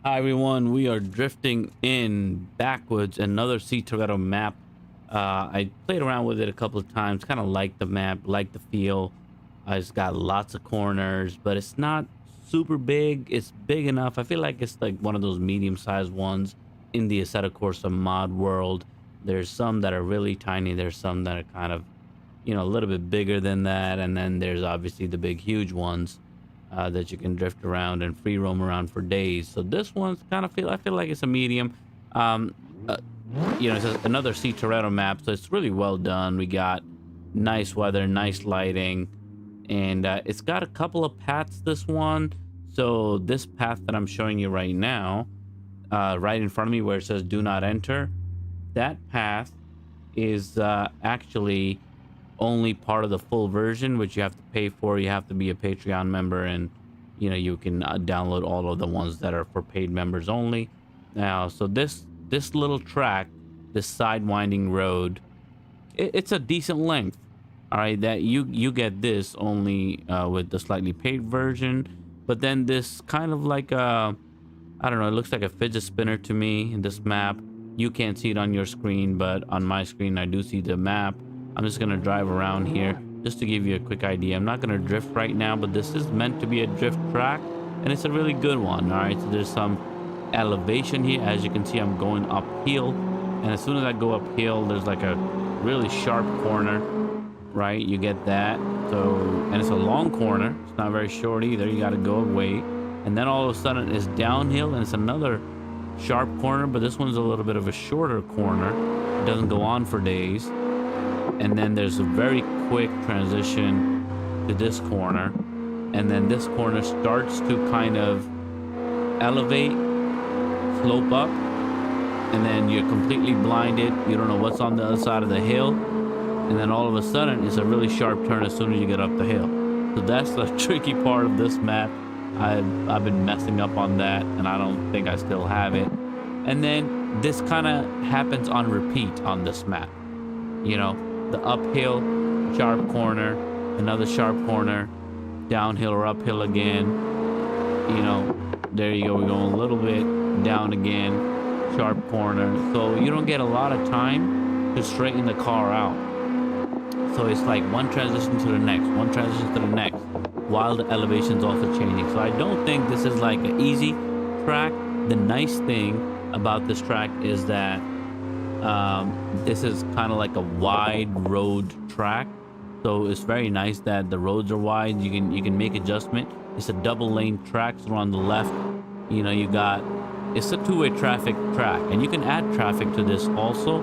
Hi everyone, we are drifting in Backwoods, another CToretto map. I played around with it a couple of times, kind of like the map, like the feel. It's got lots of corners, but it's not super big. It's big enough. I feel like it's like one of those medium-sized ones in the Assetto Corsa mod world. There's some that are really tiny. There's some that are kind of, a little bit bigger than that. And then there's obviously the big, huge ones. That you can drift around and free roam around for days. So this one's I feel like it's a medium. It's another CToretto map, so it's really well done. We got nice weather, nice lighting, and it's got a couple of paths, this one. So this path that I'm showing you right now, right in front of me where it says do not enter, that path is actually only part of the full version, which you have to pay for. You have to be a Patreon member, and you can download all of the ones that are for paid members only. Now, so this little track, this side winding road, it's a decent length. All right, that you get this only with the slightly paid version. But then this kind of like I don't know, it looks like a fidget spinner to me in this map. You can't see it on your screen, but on my screen I do see the map. I'm just gonna drive around here just to give you a quick idea. I'm not gonna drift right now, but this is meant to be a drift track, and it's a really good one. All right, so there's some elevation here. As you can see, I'm going uphill, and as soon as I go uphill, there's like a really sharp corner, right? You get that. So, and it's a long corner. It's not very short either. You got to go away, and then all of a sudden it's downhill, and it's another sharp corner, but this one's a little bit of a shorter corner. It doesn't go on for days. And then there's a very quick transition to this corner, and then this corner starts to kind of elevate, slope up, and then you're completely blinded. You don't know what's on the other side of the hill, and then all of a sudden it's a really sharp turn as soon as you get up the hill. So that's the tricky part of this map. I've been messing up on that, and I don't think I still have it. And then this kind of happens on repeat on this map. The uphill, sharp corner, another sharp corner, downhill or uphill again. There you go. We're going a little bit down again, sharp corner. So you don't get a lot of time to straighten the car out. So it's like one transition to the next, one transition to the next, while the elevation's also changing. So I don't think this is like an easy track. The nice thing about this track is that this is kind of like a wide road track, so it's very nice that the roads are wide. You can make adjustment. It's a double lane track, so on the left, it's a two-way traffic track, and you can add traffic to this also.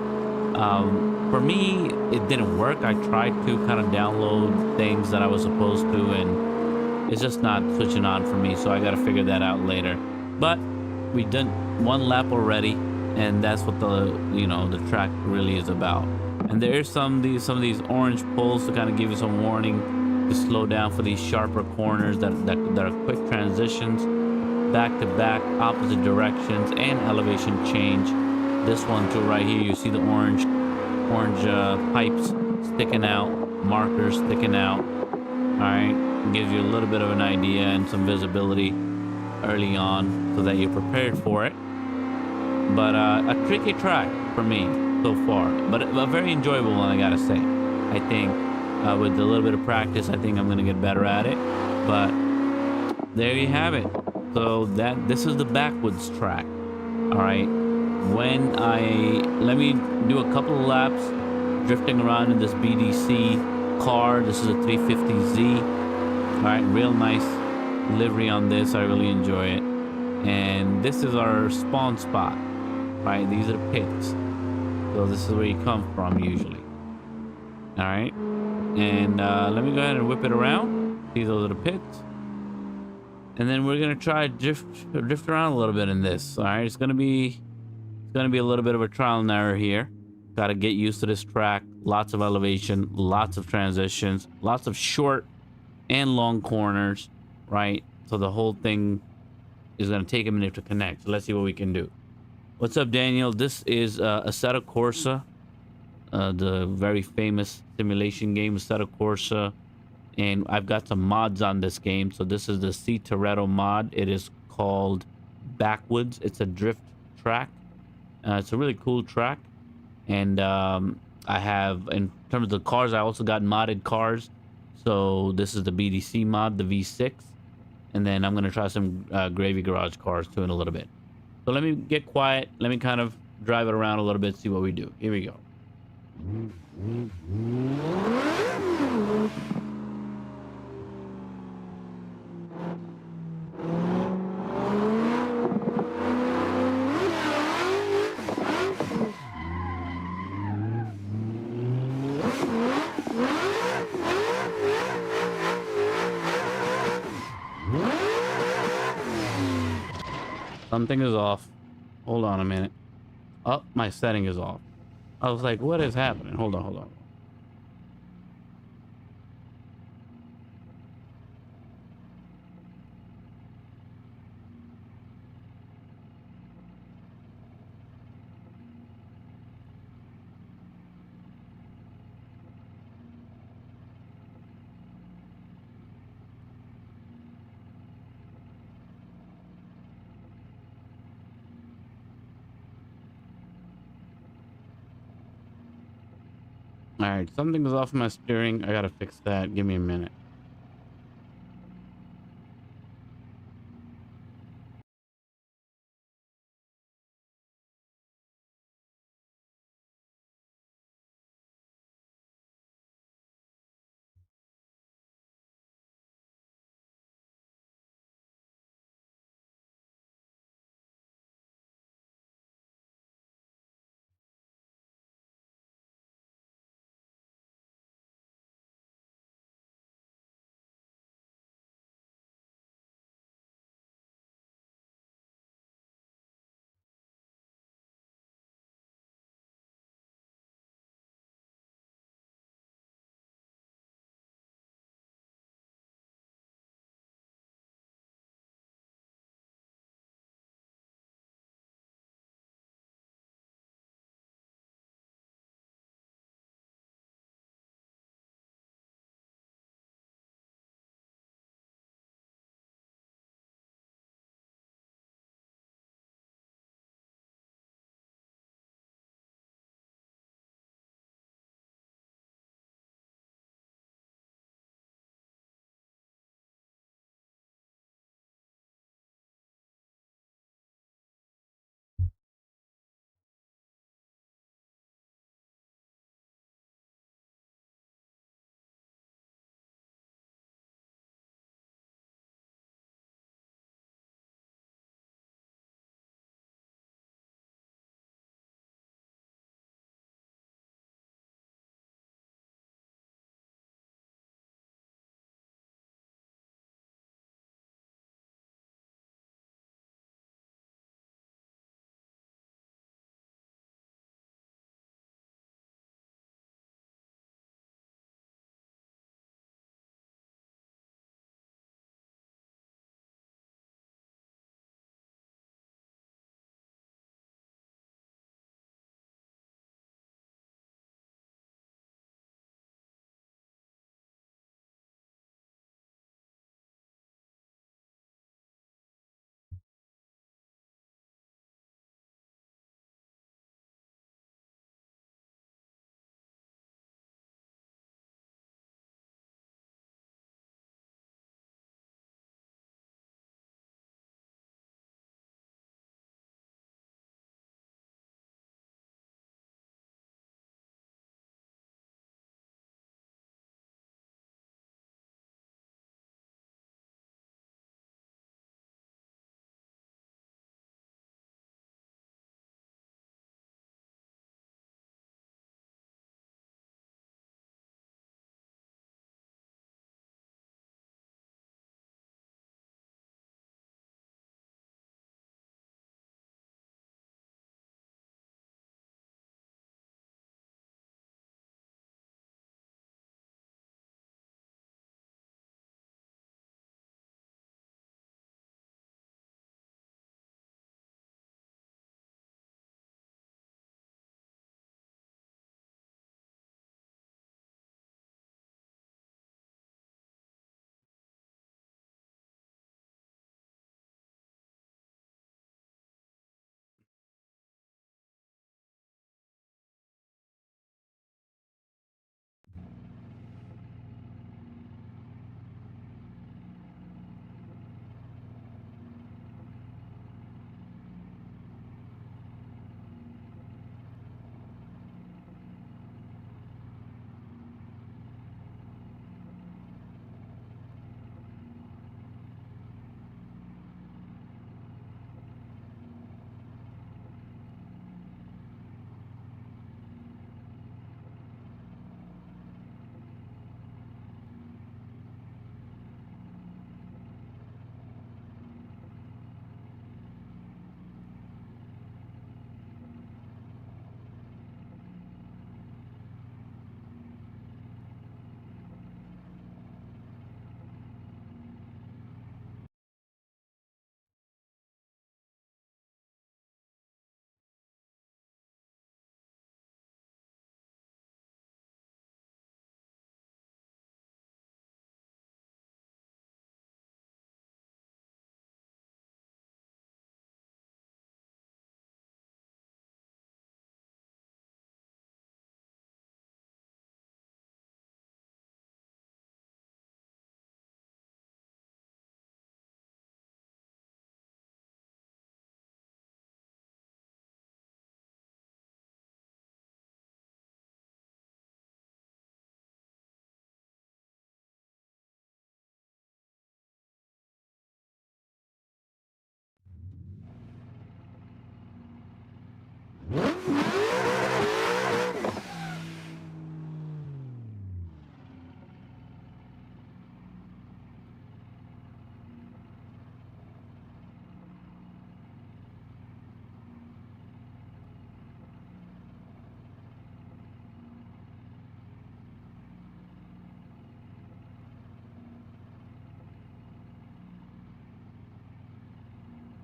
For me, it didn't work. I tried to kind of download things that I was supposed to, and it's just not switching on for me, so I got to figure that out later. But we've done one lap already, and that's what the track really is about. And there's some of these orange poles to kind of give you some warning to slow down for these sharper corners that are quick transitions, back to back, opposite directions, and elevation change. This one too, right here, you see the orange pipes sticking out, markers sticking out. All right, gives you a little bit of an idea and some visibility early on so that you're prepared for it. But a tricky track for me so far, but a very enjoyable one, I gotta say. I think with a little bit of practice, I think I'm gonna get better at it. But there you have it. So this is the Backwoods track. All right, let me do a couple of laps drifting around in this BDC car. This is a 350Z. All right, real nice livery on this. I really enjoy it. And this is our spawn spot. Right, these are the pits. So this is where you come from usually. All right, and let me go ahead and whip it around. See, those are the pits. And then we're gonna try drift around a little bit in this. All right, it's gonna be a little bit of a trial and error here. Got to get used to this track. Lots of elevation, lots of transitions, lots of short and long corners. Right, so the whole thing is gonna take a minute to connect. So let's see what we can do. What's up, Daniel? This is Assetto Corsa, the very famous simulation game, Assetto Corsa, and I've got some mods on this game. So this is the CToretto mod. It is called Backwoods. It's a drift track. It's a really cool track. And I have, in terms of the cars, I also got modded cars. So this is the BDC mod, the V6. And then I'm going to try some Gravy Garage cars too in a little bit. So let me get quiet. Let me kind of drive it around a little bit, see what we do. Here we go. Something is off. Hold on a minute. Oh, my setting is off. I was like, what is happening? Hold on, hold on. All right, something is off my steering. I gotta fix that. Give me a minute.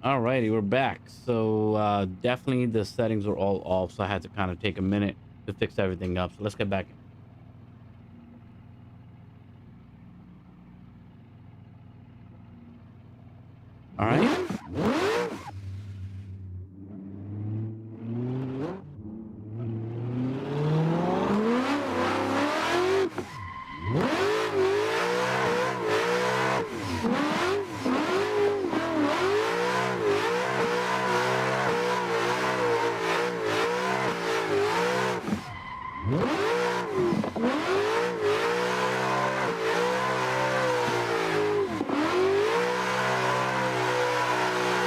Alrighty, we're back. So definitely the settings were all off, so I had to kind of take a minute to fix everything up. So let's get back in. All right.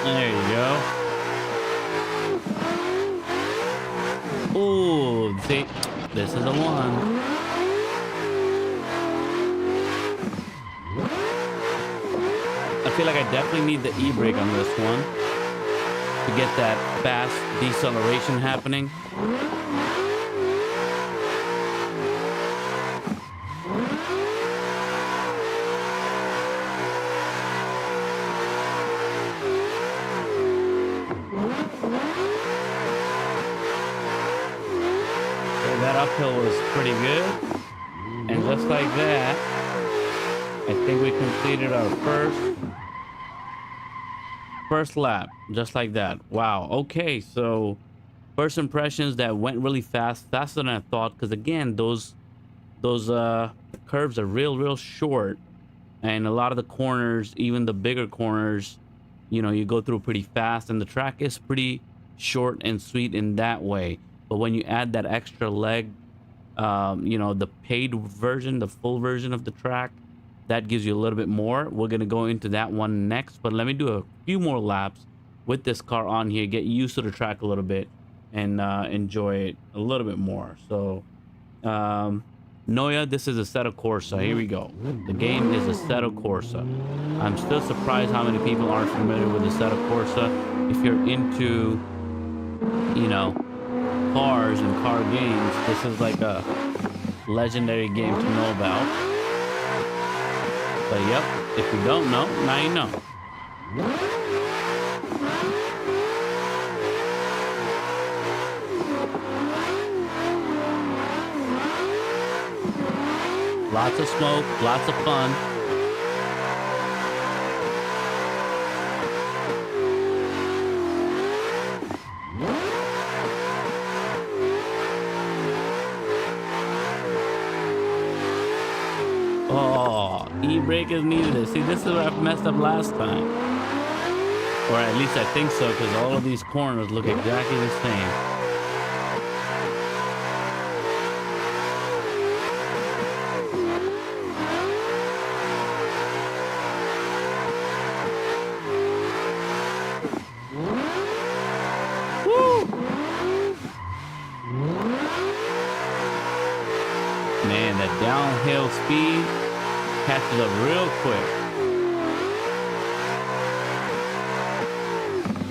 There you go. Ooh, see, this is the one. I feel like I definitely need the e-brake on this one to get that fast deceleration happening. That uphill was pretty good, and just like that, I think we completed our first lap, just like that. Wow. Okay, so first impressions, that went really fast, faster than I thought, because again, those curves are real short, and a lot of the corners, even the bigger corners, you know, you go through pretty fast, and the track is pretty short and sweet in that way. But when you add that extra leg, you know, the paid version, the full version of the track, that gives you a little bit more. We're going to go into that one next, but let me do a few more laps with this car on here, get used to the track a little bit, and enjoy it a little bit more. So Noia, this is Assetto Corsa. Here we go. The game is Assetto Corsa. I'm still surprised how many people aren't familiar with Assetto Corsa. If you're into, you know, cars and car games, this is like a legendary game to know about. But yep, if you don't know, now you know. Lots of smoke, lots of fun. Oh, e-brake is needed. See, this is where I messed up last time. Or at least I think so, because all of these corners look exactly the same. Woo! Man, that downhill speed catches up real quick.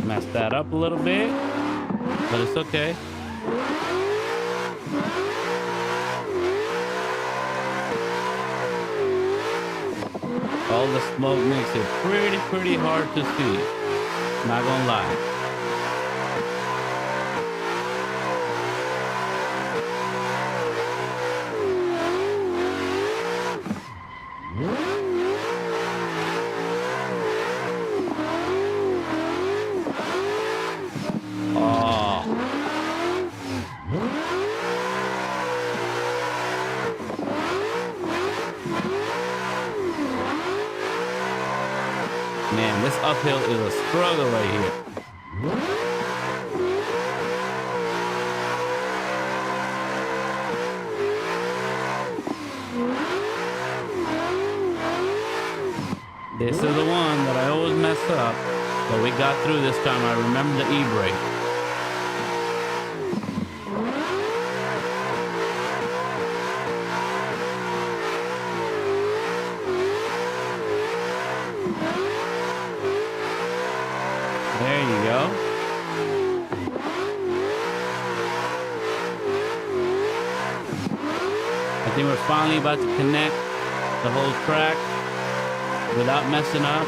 Mess that up a little bit, but it's okay. All the smoke makes it pretty hard to see. Not gonna lie. Man, this uphill is a struggle right here. This is the one that I always mess up, but we got through this time. I remember the e-brake. There you go. I think we're finally about to connect the whole track without messing up.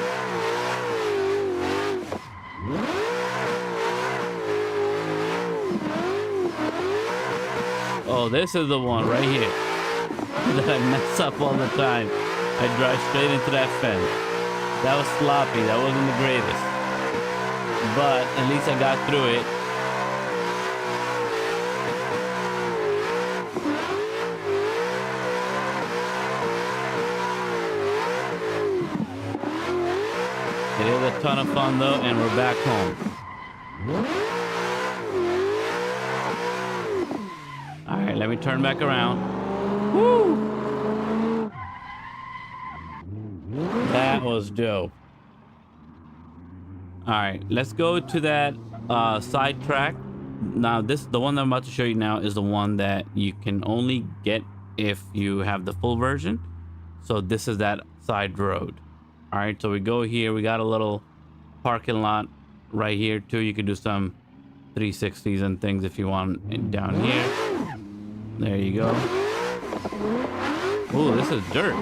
Oh, this is the one right here that I mess up all the time. I drive straight into that fence. That was sloppy. That wasn't the greatest. But at least I got through it. It is a ton of fun though, and we're back home. All right, let me turn back around. Woo! That was dope. All right, let's go to that side track. Now, the one that I'm about to show you now is the one that you can only get if you have the full version. So this is that side road. All right, so we go here. We got a little parking lot right here too. You could do some 360s and things if you want down here. There you go. Oh, this is dirt.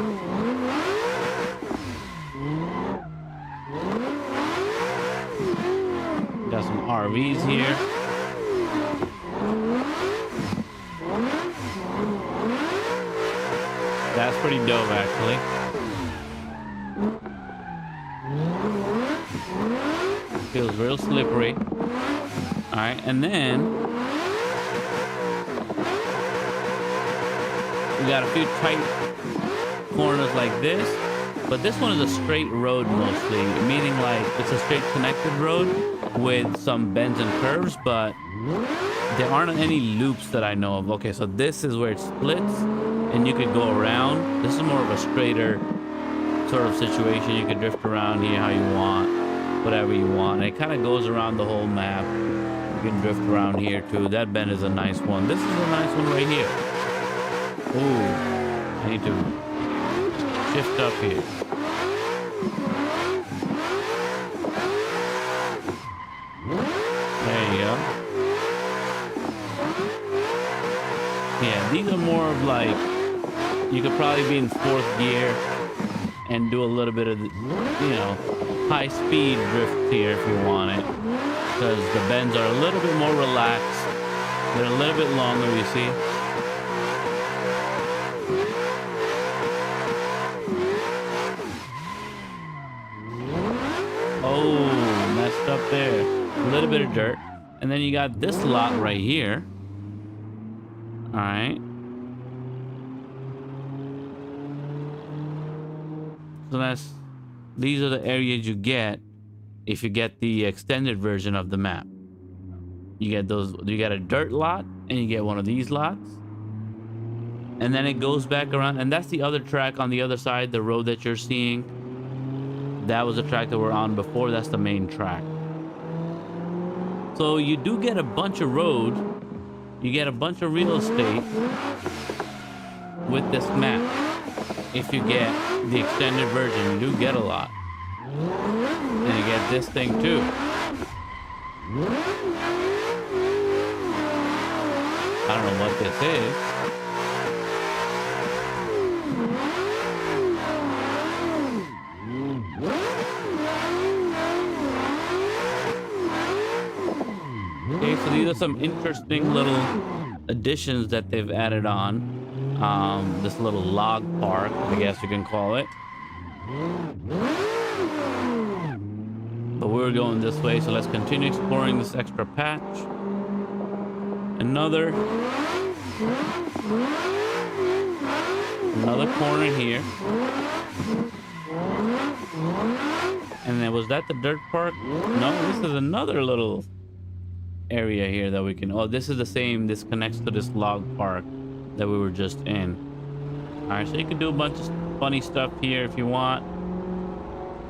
Got some RVs here. That's pretty dope, actually. Feels real slippery. All right, and then we got a few tight corners like this, but this one is a straight road mostly, meaning like it's a straight connected road with some bends and curves, but there aren't any loops that I know of. Okay, so this is where it splits and you could go around. This is more of a straighter sort of situation. You can drift around here how you want, whatever you want. And it kind of goes around the whole map. You can drift around here too. That bend is a nice one. This is a nice one right here. Ooh, I need to shift up here. There you go. Yeah, these are more of like, you could probably be in 4th gear and do a little bit of, high speed drift here if you want it. Because the bends are a little bit more relaxed. They're a little bit longer, you see. Oh, messed up there. A little bit of dirt. And then you got this lot right here. All right. So these are the areas you get if you get the extended version of the map. You get a dirt lot and you get one of these lots. And then it goes back around, and that's the other track on the other side, the road that you're seeing. That was the track that we're on before. That's the main track. So you do get a bunch of road. You get a bunch of real estate with this map. If you get the extended version, you do get a lot. And you get this thing too. I don't know what this is. Okay, so these are some interesting little additions that they've added on. This little log park, I guess you can call it. But we're going this way, so let's continue exploring this extra patch. Another corner here. And then was that the dirt park? No, this is another little area here that we can, oh, this is the same. This connects to this log park that we were just in. All right, so you can do a bunch of funny stuff here if you want.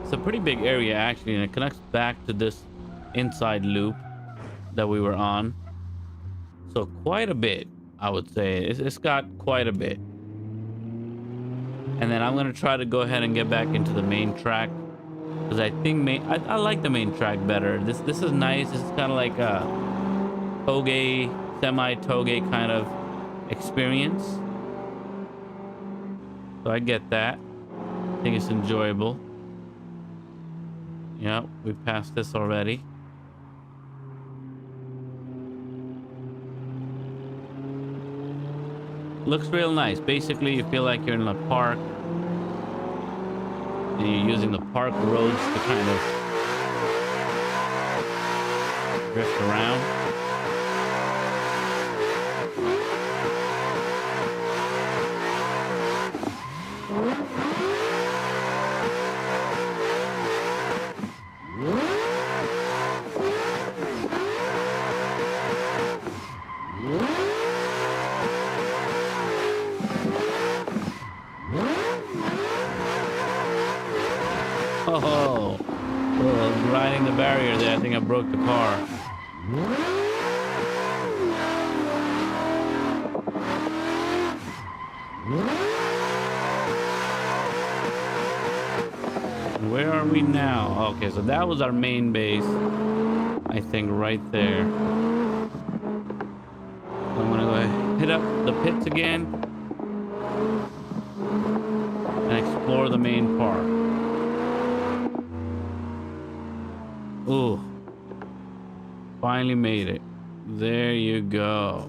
It's a pretty big area actually, and it connects back to this inside loop that we were on. So quite a bit, I would say. It's got quite a bit. And then I'm gonna try to go ahead and get back into the main track, because I think I like the main track better. This is nice. This is kind of like a toge, semi-toge kind of experience. So I get that. I think it's enjoyable. Yeah, we passed this already. Looks real nice. Basically, you feel like you're in a park and you're using the park roads to kind of drift around. Oh, grinding the barrier there. I think I broke the car. Where are we now? Okay, so that was our main base. I think right there. I'm gonna go ahead, hit up the pits again and explore the main park. Ooh, finally made it. There you go.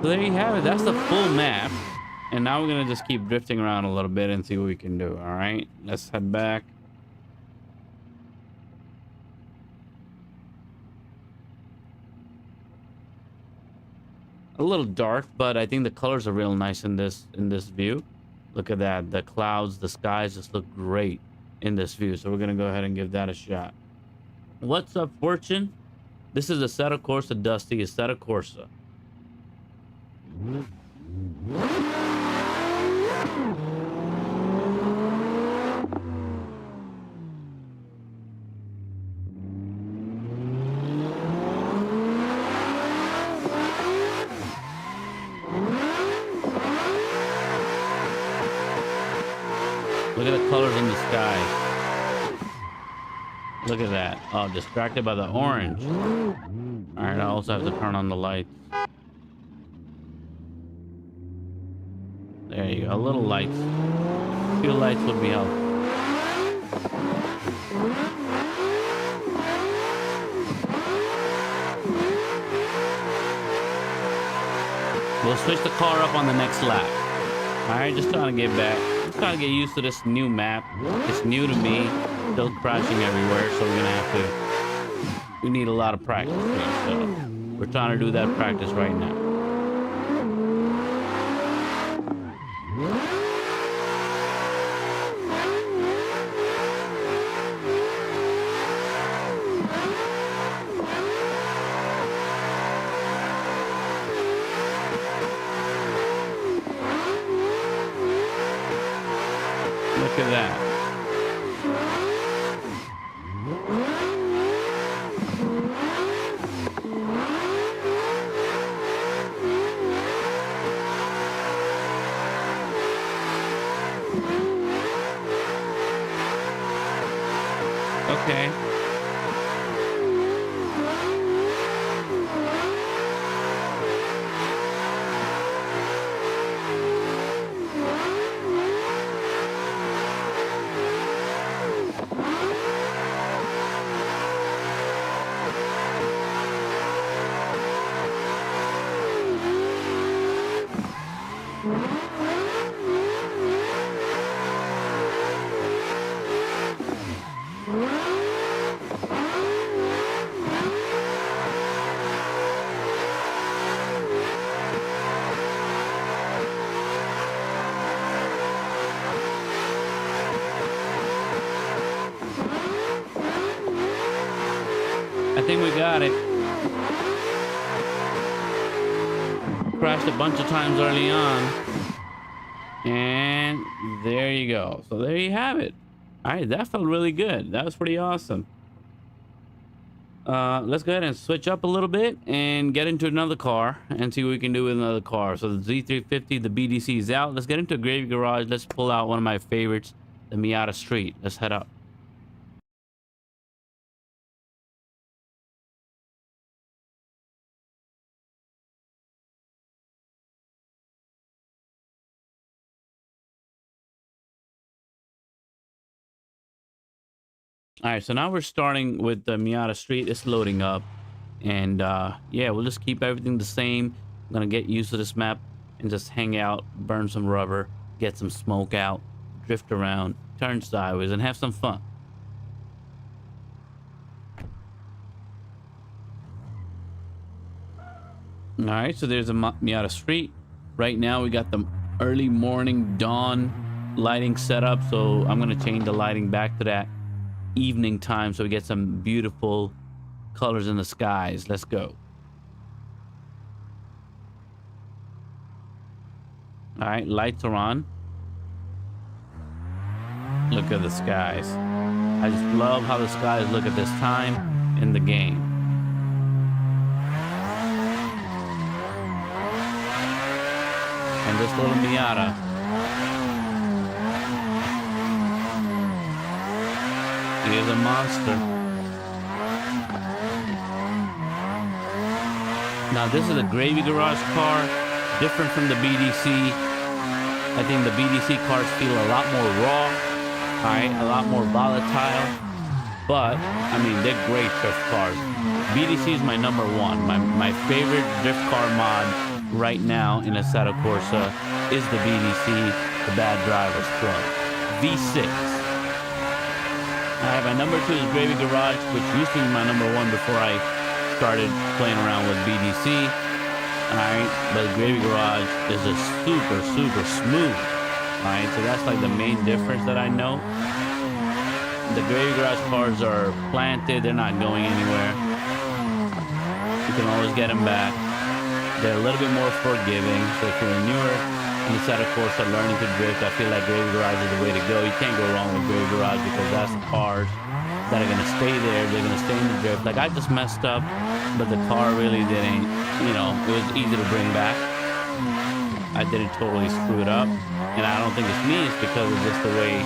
So there you have it. That's the full map. And now we're gonna just keep drifting around a little bit and see what we can do. All right, let's head back. A little dark, but I think the colors are real nice in this view. Look at that. The clouds, the skies just look great in this view. So we're gonna go ahead and give that a shot. What's up, Fortune? This is Assetto Corsa Dusty, Assetto Corsa. Look at the colors in the sky. Look at that. Oh, distracted by the orange. All right, I also have to turn on the lights. There you go. A little lights. A few lights would be helpful. We'll switch the car up on the next lap. All right, just trying to get back. Just trying to get used to this new map. It's new to me. Still crashing everywhere, so we're gonna have to. We need a lot of practice here, so we're trying to do that practice right now. Look at that. Okay. I think we got it. Crashed a bunch of times early on. And there you go. So there you have it. All right, that felt really good. That was pretty awesome. Let's go ahead and switch up a little bit and get into another car and see what we can do with another car. So the Z350, the BDC is out. Let's get into a Gravy Garage. Let's pull out one of my favorites, the Miata Street. Let's head up. All right, so now we're starting with the Miata Street. It's loading up, and yeah, we'll just keep everything the same. I'm gonna get used to this map and just hang out, burn some rubber, get some smoke out, drift around, turn sideways, and have some fun. All right, so there's a Miata Street. Right now we got the early morning dawn lighting set up, so I'm gonna change the lighting back to that evening time so we get some beautiful colors in the skies. Let's go. All right, lights are on. Look at the skies. I just love how the skies look at this time in the game. And this little Miata is a monster. Now this is a Gravy Garage car, different from the BDC. I think the BDC cars feel a lot more raw, alright, a lot more volatile. But I mean, they're great drift cars. BDC is my number one. My favorite drift car mod right now in Assetto Corsa is the BDC, the Bad Drivers Club V6. Alright, my number two is Gravy Garage, which used to be my number one before I started playing around with BDC. Alright, but Gravy Garage is just super smooth. Alright, so that's like the main difference that I know. The Gravy Garage cars are planted, they're not going anywhere. You can always get them back. They're a little bit more forgiving, so if you're newer in the Assetto Corsa learning to drift, I feel like Gravy Garage is the way to go. You can't go wrong with Gravy Garage because that's the cars that are going to stay there. They're going to stay in the drift. Like, I just messed up, but the car really didn't, you know, it was easy to bring back. I didn't totally screw it up, and I don't think it's me. It's because of just the way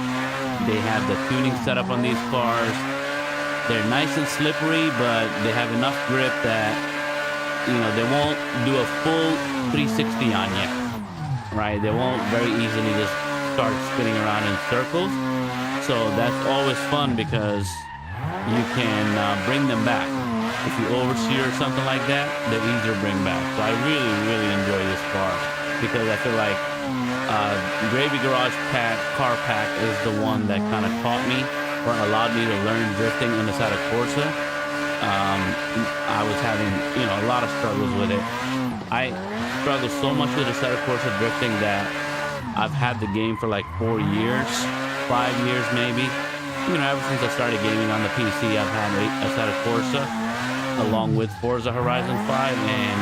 they have the tuning set up on these cars. They're nice and slippery, but they have enough grip that, you know, they won't do a full 360 on you, right? They won't very easily just start spinning around in circles. So that's always fun because you can bring them back. If you oversteer or something like that, they're easier to bring back. So I really enjoy this car because I feel like Gravy Garage car pack is the one that kind of taught me or allowed me to learn drifting in the Assetto Corsa. I was having, you know, a lot of struggles with it. I struggled so much with Assetto Corsa drifting that I've had the game for like 4 years, 5 years maybe. You know, ever since I started gaming on the PC, I've had Assetto Corsa along with Forza Horizon 5, and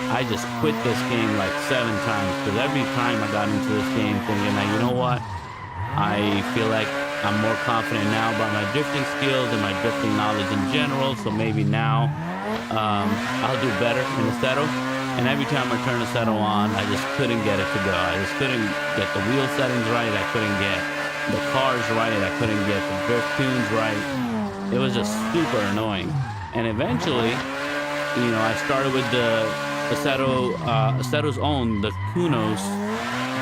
I just quit this game like 7 times because every time I got into this game thinking, now, you know what? I feel like I'm more confident now about my drifting skills and my drifting knowledge in general, so maybe now I'll do better in Assetto. And every time I turn Assetto on, I just couldn't get it to go. I just couldn't get the wheel settings right. I couldn't get the cars right. I couldn't get the drift tunes right. It was just super annoying. And eventually, you know, I started with the Assetto's own, the Kunos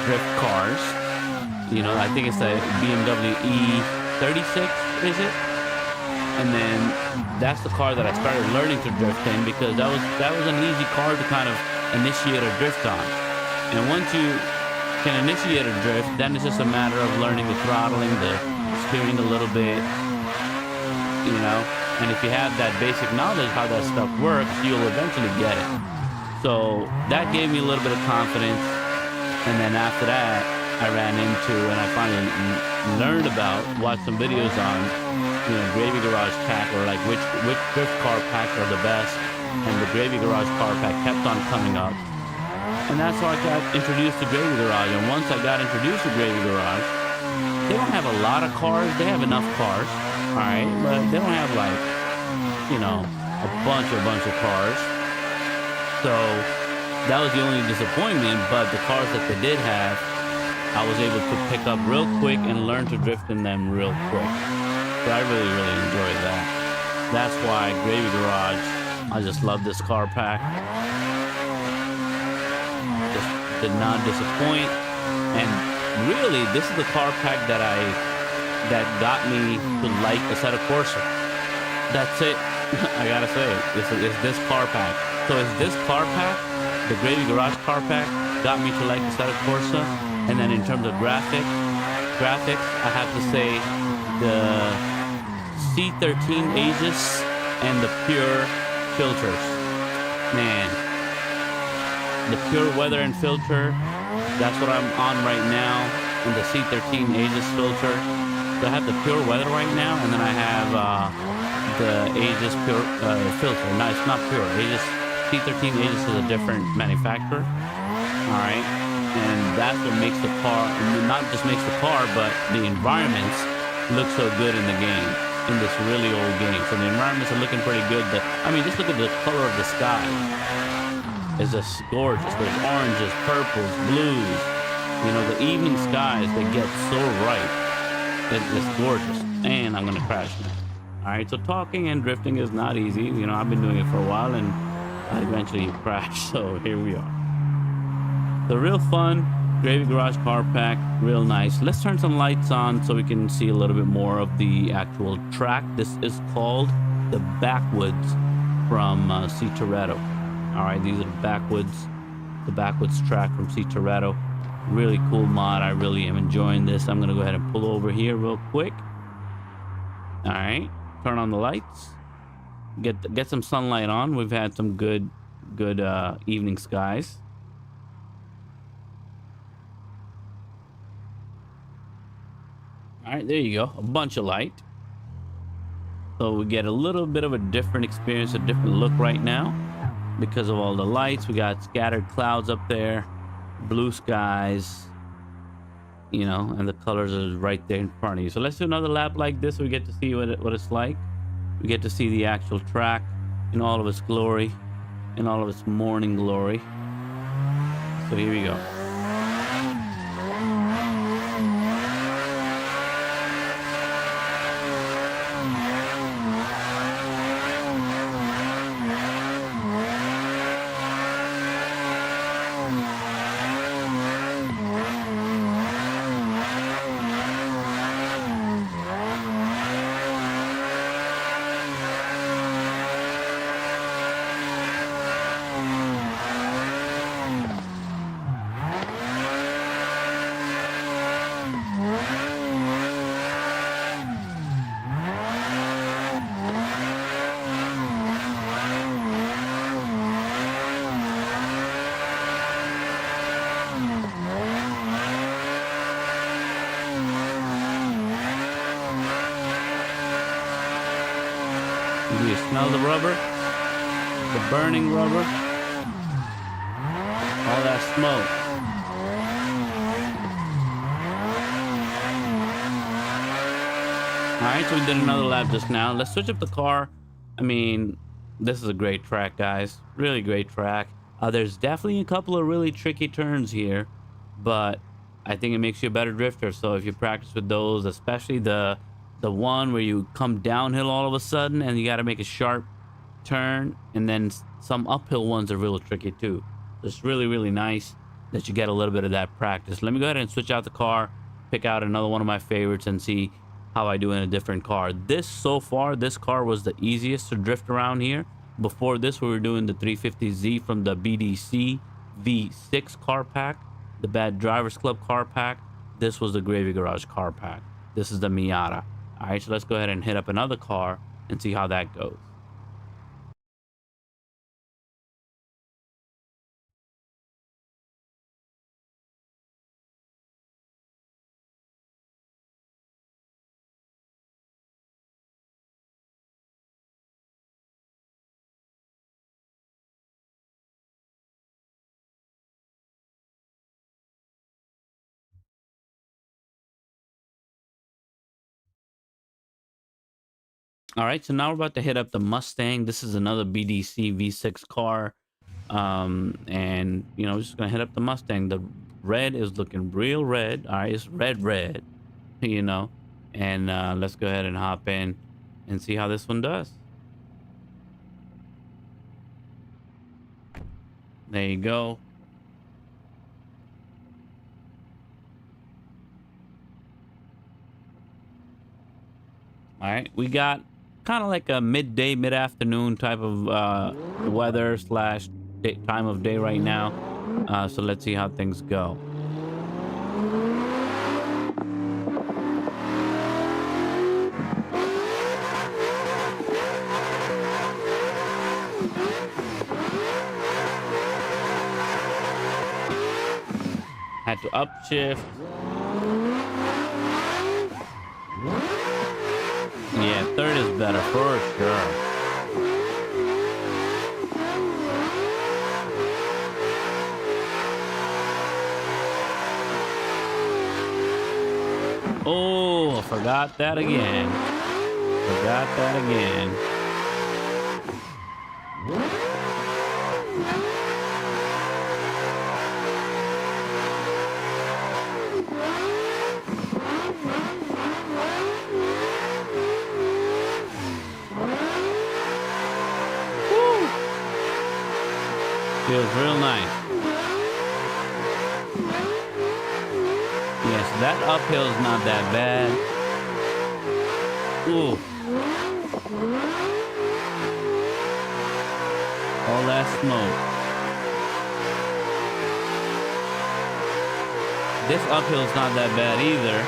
drift cars. You know, I think it's the BMW E36, is it? And then that's the car that I started learning to drift in because that was an easy car to kind of initiate a drift on. And once you can initiate a drift, then it's just a matter of learning the throttling, the steering a little bit, you know. And if you have that basic knowledge how that stuff works, you'll eventually get it. So that gave me a little bit of confidence. And then after that, I ran into and I finally learned about, watched some videos on, you know, Gravy Garage pack, or like which drift car packs are the best. And the Gravy Garage car pack kept on coming up. And that's how I got introduced to Gravy Garage. And once I got introduced to Gravy Garage, they don't have a lot of cars. They have enough cars, all right, but they don't have like, you know, a bunch of cars. So that was the only disappointment. But the cars that they did have, I was able to pick up real quick and learn to drift in them real quick. So I really enjoyed that. That's why Gravy Garage, I just love this car pack. Just did not disappoint. And really, this is the car pack that got me to like Assetto Corsa. That's it. I gotta say it. It's this car pack. So it's this car pack the Gravy Garage car pack got me to like the Assetto Corsa. And then in terms of graphics, I have to say the C13 Aegis and the Pure filters. Man, the Pure weather and filter, that's what I'm on right now. And the C13 Aegis filter. So I have the Pure weather right now, and then I have the Aegis Pure filter. No, it's not Pure. Aegis C13 Aegis is a different manufacturer. All right, and that's what makes the car, not just makes the car, but the environments look so good in the game, in this really old game. So the environments are looking pretty good. I mean, just look at the color of the sky. It's just gorgeous. There's oranges, purples, blues. You know, the evening skies, they get so bright. It's gorgeous. And I'm gonna crash now. All right, so talking and drifting is not easy. You know, I've been doing it for a while, and I eventually crash. So here we are. The real fun Gravy Garage car pack, real nice. Let's turn some lights on so we can see a little bit more of the actual track. This is called the Backwoods from CToretto. All right, these are the Backwoods track from CToretto. Really cool mod. I really am enjoying this. I'm gonna go ahead and pull over here real quick. All right, turn on the lights. Get some sunlight on. We've had some good evening skies. All right, there you go. A bunch of light. So we get a little bit of a different experience, a different look right now because of all the lights. We got scattered clouds up there, blue skies, you know, and the colors are right there in front of you. So let's do another lap like this so we get to see what it's like. We get to see the actual track in all of its glory, in all of its morning glory. So here we go. Do you smell the rubber? The burning rubber? All that smoke. Alright, so we did another lap just now. Let's switch up the car. I mean, this is a great track, guys. Really great track. There's definitely a couple of really tricky turns here, but I think it makes you a better drifter. So if you practice with those, especially the one where you come downhill all of a sudden and you got to make a sharp turn, and then some uphill ones are real tricky too. It's really, really nice that you get a little bit of that practice. Let me go ahead and switch out the car, pick out another one of my favorites, and see how I do in a different car. So far, this car was the easiest to drift around here. Before this, we were doing the 350Z from the BDC V6 car pack, the Bad Drivers Club car pack. This was the Gravy Garage car pack. This is the Miata. All right, so let's go ahead and hit up another car and see how that goes. All right, so now we're about to hit up the Mustang. This is another BDC V6 car. And, you know, just going to hit up the Mustang. The red is looking real red. All right, it's red, you know. And let's go ahead and hop in and see how this one does. There you go. All right, we got kind of like a midday, mid-afternoon type of weather slash time of day right now. So let's see how things go. Had to upshift. Yeah, third is better for sure. Oh, forgot that again. Forgot that again. Feels real nice. Yes, that uphill is not that bad. Ooh. All that smoke. This uphill is not that bad either.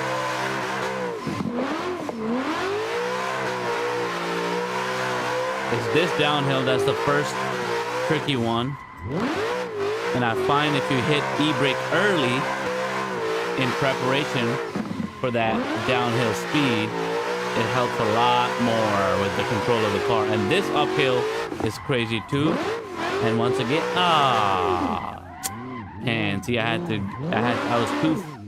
It's this downhill that's the first tricky one. And I find if you hit e-brake early in preparation for that downhill speed, it helps a lot more with the control of the car. And this uphill is crazy too. And once again, and see, I was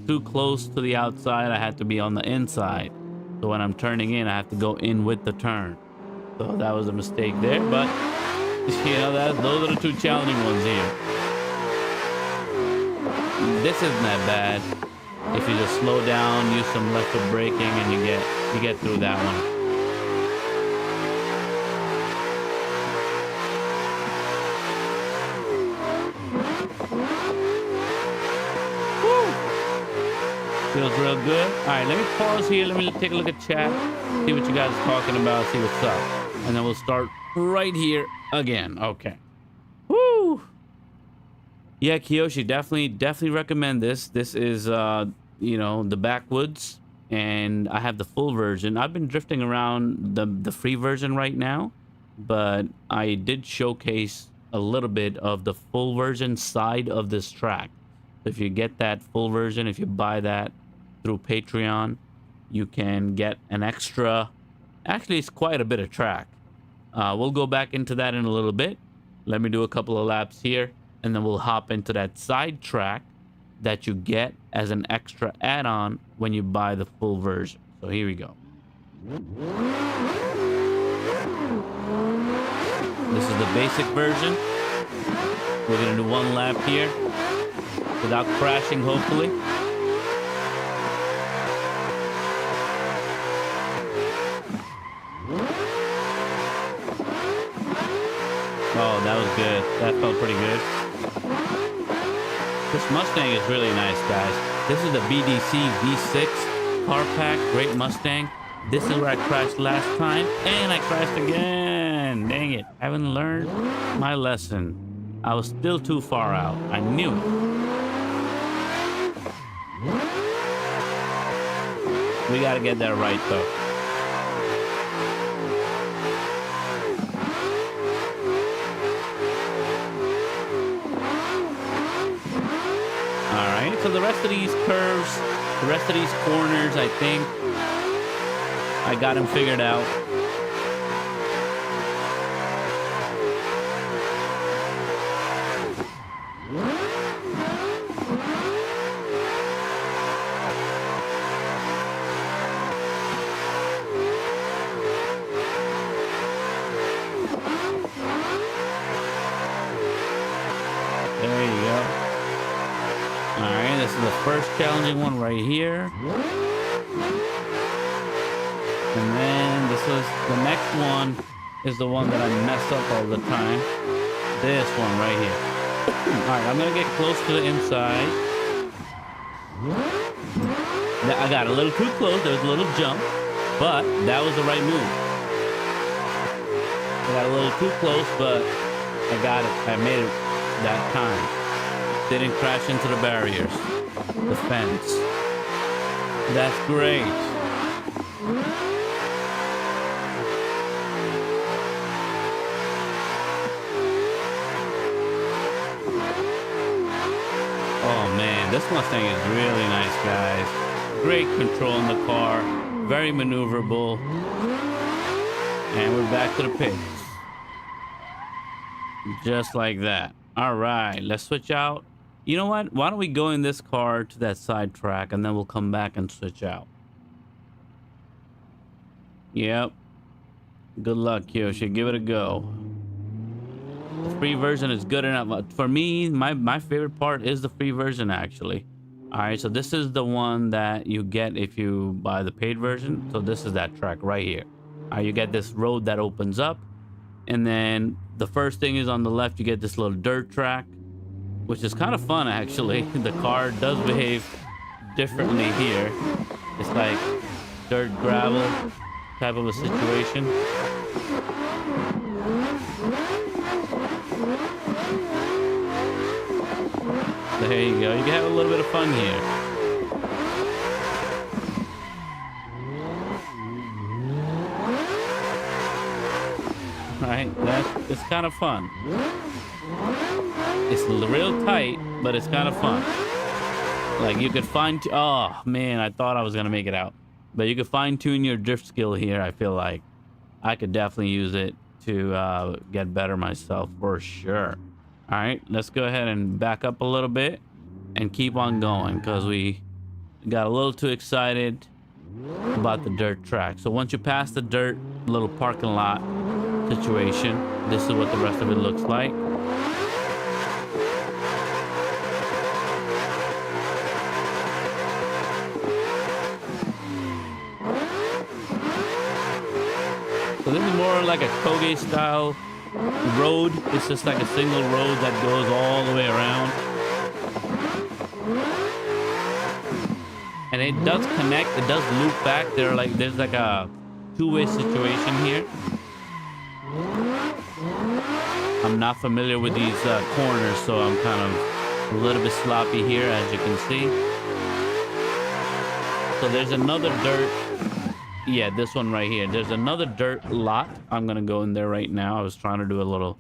too close to the outside. I had to be on the inside. So when I'm turning in, I have to go in with the turn. So that was a mistake there, but you know, those are the two challenging ones here. This isn't that bad. If you just slow down, use some left foot braking, and you get through that one. Woo! Feels real good. All right, let me pause here. Let me take a look at chat, see what you guys are talking about, see what's up, and then we'll start right here again. Okay. Woo! Yeah, Kiyoshi, definitely recommend this. This is you know, the Backwoods, and I have the full version. I've been drifting around the free version right now, but I did showcase a little bit of the full version side of this track. If you get that full version, if you buy that through Patreon, you can get an extra, actually it's quite a bit of track. We'll go back into that in a little bit. Let me do a couple of laps here, and then we'll hop into that side track that you get as an extra add-on when you buy the full version. So here we go. This is the basic version. We're gonna do one lap here without crashing, hopefully. Oh, that was good. That felt pretty good. This Mustang is really nice, guys. This is the BDC V6 car pack. Great Mustang. This is where I crashed last time, and I crashed again. Dang it. I haven't learned my lesson. I was still too far out. I knew it. We gotta get that right, though. So the rest of these curves, the rest of these corners, I think I got them figured out. There you go. All right, this is the first challenging one right here. And then this is the next one is the one that I mess up all the time. This one right here. All right, I'm gonna get close to the inside. I got a little too close. There was a little jump, but that was the right move. I got a little too close, but I got it. I made it that time. Didn't crash into the barriers, the fence. That's great. Oh man, this Mustang is really nice, guys. Great control in the car, very maneuverable. And we're back to the pits. Just like that. All right, let's switch out. You know what? Why don't we go in this car to that side track and then we'll come back and switch out. Yep. Good luck, Yoshi. Give it a go. The free version is good enough. For me, my favorite part is the free version, actually. All right, so this is the one that you get if you buy the paid version. So this is that track right here. All right, you get this road that opens up. And then the first thing is on the left, you get this little dirt track, which is kind of fun, actually. The car does behave differently here. It's like dirt gravel type of a situation. So there you go. You can have a little bit of fun here. Right? It's kind of fun. It's real tight, but it's kind of fun. Like you could oh man, I thought I was gonna make it out, but you could fine tune your drift skill here. I feel like I could definitely use it to get better myself for sure. All right, let's go ahead and back up a little bit and keep on going because we got a little too excited about the dirt track. So once you pass the dirt little parking lot situation, this is what the rest of it looks like. So this is more like a Koge style road. It's just like a single road that goes all the way around. And it does connect, it does loop back. There's like a two-way situation here. I'm not familiar with these corners, so I'm kind of a little bit sloppy here, as you can see. So there's another dirt. Yeah, this one right here. There's another dirt lot. I'm gonna go in there right now. I was trying to do a little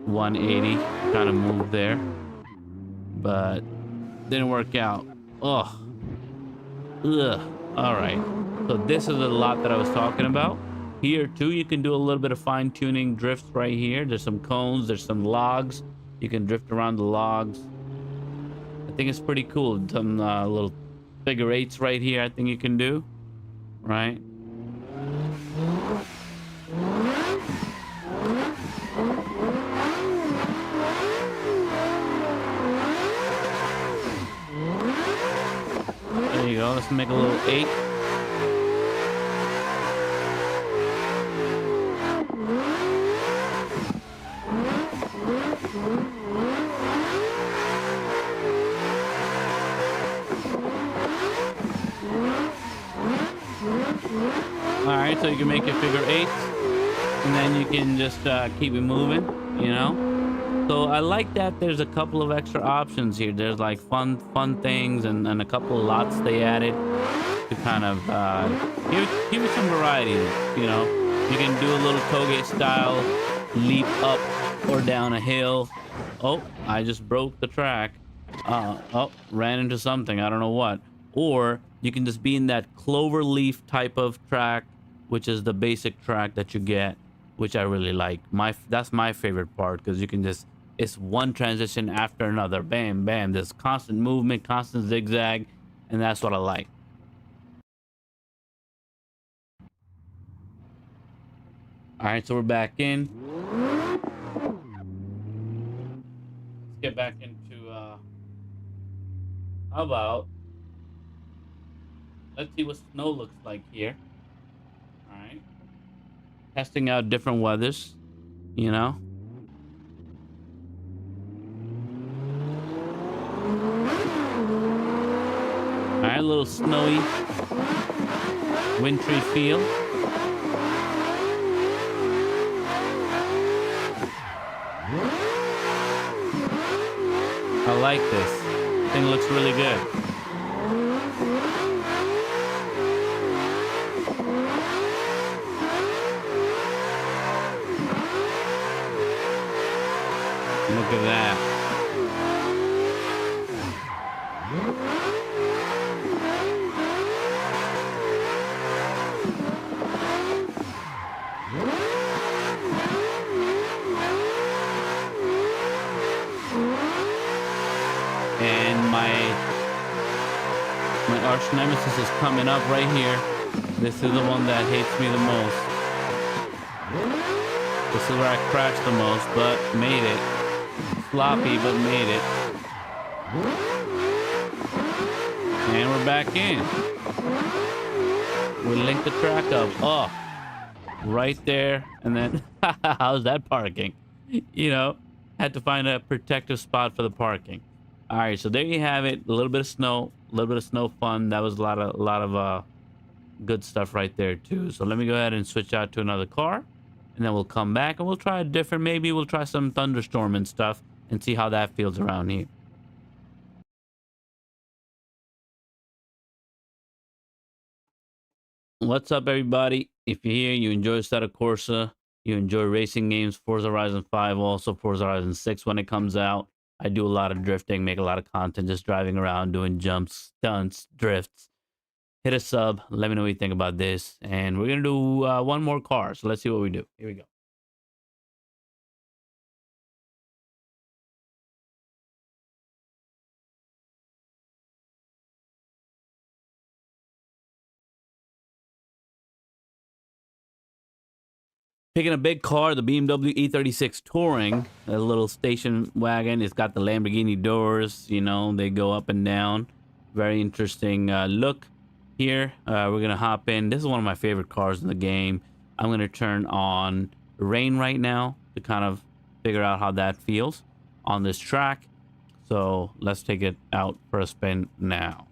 180 kind of move there, but didn't work out. Ugh. All right. So this is the lot that I was talking about. Here too, you can do a little bit of fine tuning drifts right here. There's some cones. There's some logs. You can drift around the logs. I think it's pretty cool. Some little figure eights right here. I think you can do. Right. There you go. Let's make a little 8. All right, so you can make your figure 8, and then you can just keep it moving, you know. So I like that there's a couple of extra options here. There's like fun things and a couple of lots they added to kind of give it some variety, you know. You can do a little Koge style leap up or down a hill. Oh, I just broke the track. Oh, ran into something. I don't know what. Or you can just be in that clover leaf type of track, which is the basic track that you get, which I really like. That's my favorite part, because you can just, it's one transition after another. Bam, bam. There's constant movement, constant zigzag, and that's what I like. All right, so we're back in. Let's get back into, how about, let's see what snow looks like here. All right. Testing out different weathers, you know. All right, a little snowy, wintry feel. like this. Thing looks really good. Look at that. And my arch nemesis is coming up right here. This is the one that hates me the most. This is where I crashed the most, but made it. Sloppy, but made it. And we're back in. We linked the track up. Oh, right there. And then, how's that parking? You know, had to find a protective spot for the parking. All right, so there you have it. A little bit of snow, a little bit of snow fun. That was a lot of good stuff right there too. So let me go ahead and switch out to another car, and then we'll come back and we'll try a different. Maybe we'll try some thunderstorm and stuff and see how that feels around here. What's up, everybody? If you're here, you enjoy Assetto Corsa, you enjoy racing games, Forza Horizon 5, also Forza Horizon 6 when it comes out. I do a lot of drifting, make a lot of content, just driving around, doing jumps, stunts, drifts. Hit a sub. Let me know what you think about this. And we're going to do one more car. So let's see what we do. Here we go. Picking a big car, the BMW E36 Touring, a little station wagon. It's got the Lamborghini doors, you know, they go up and down. Very interesting look here. We're going to hop in. This is one of my favorite cars in the game. I'm going to turn on rain right now to kind of figure out how that feels on this track. So let's take it out for a spin now.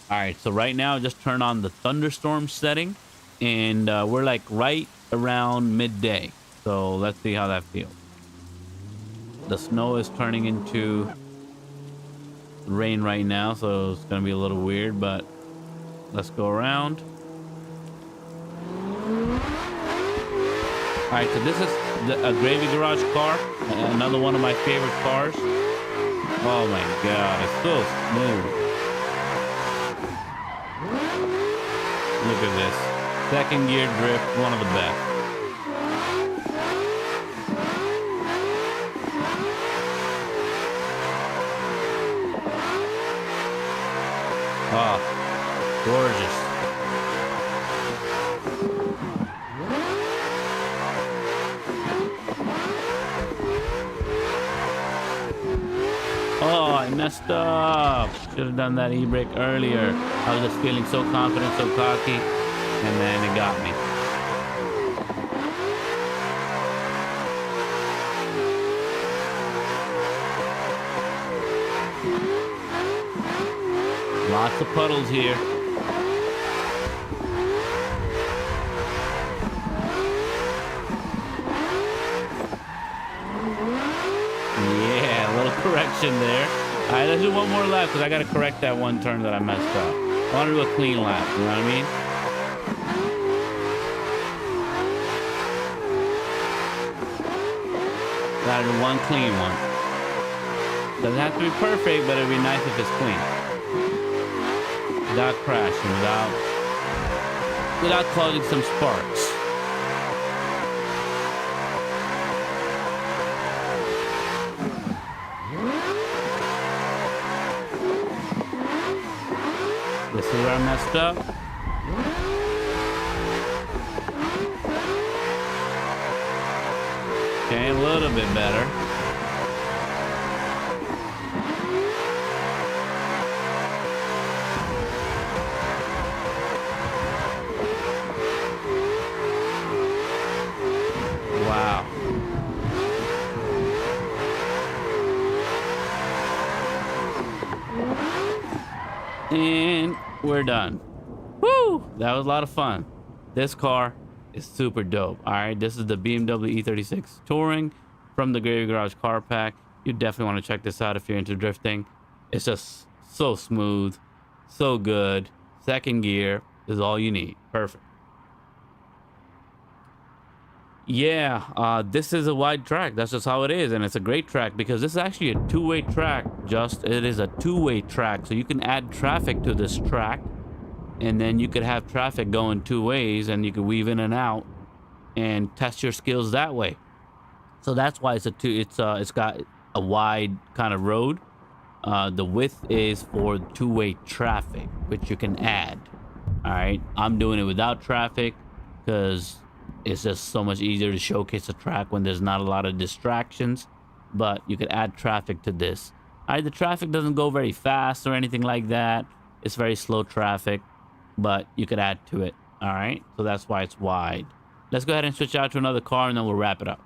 All right, so right now, just turn on the thunderstorm setting, and we're like right around midday. So let's see how that feels. The snow is turning into rain right now, so it's gonna be a little weird, but let's go around. All right, so this is a Gravy Garage car, another one of my favorite cars. Oh my God, it's so smooth. Look at this. Second gear drift, one of the best. Oh, gorgeous. Oh, I messed up. Should have done that e-brake earlier. I was just feeling so confident, so cocky, and then it got me. Lots of puddles here. Yeah, a little correction there. All right, let's do one more lap because I got to correct that one turn that I messed up. I want to do a clean lap, you know what I mean? Gotta do one clean one. Doesn't have to be perfect, but it'd be nice if it's clean. Without crashing, without causing some sparks. This is where I messed up. Okay, a little bit better. Wow. And we're done. Woo! That was a lot of fun. This car is super dope. All right, this is the BMW E36 Touring from the Gravy Garage car pack. You definitely want to check this out if you're into drifting. It's just so smooth, so good. Second gear is all you need. Perfect. Yeah, this is a wide track. That's just how it is, and it's a great track because this is actually a two-way track. It is a two-way track, so you can add traffic to this track, and then you could have traffic going two ways, and you could weave in and out and test your skills that way. So that's why it's got a wide kind of road. The width is for two-way traffic, which you can add. All right, I'm doing it without traffic because it's just so much easier to showcase a track when there's not a lot of distractions. But you could add traffic to this. All right, the traffic doesn't go very fast or anything like that. It's very slow traffic, but you could add to it. All right, so that's why it's wide. Let's go ahead and switch out to another car and then we'll wrap it up.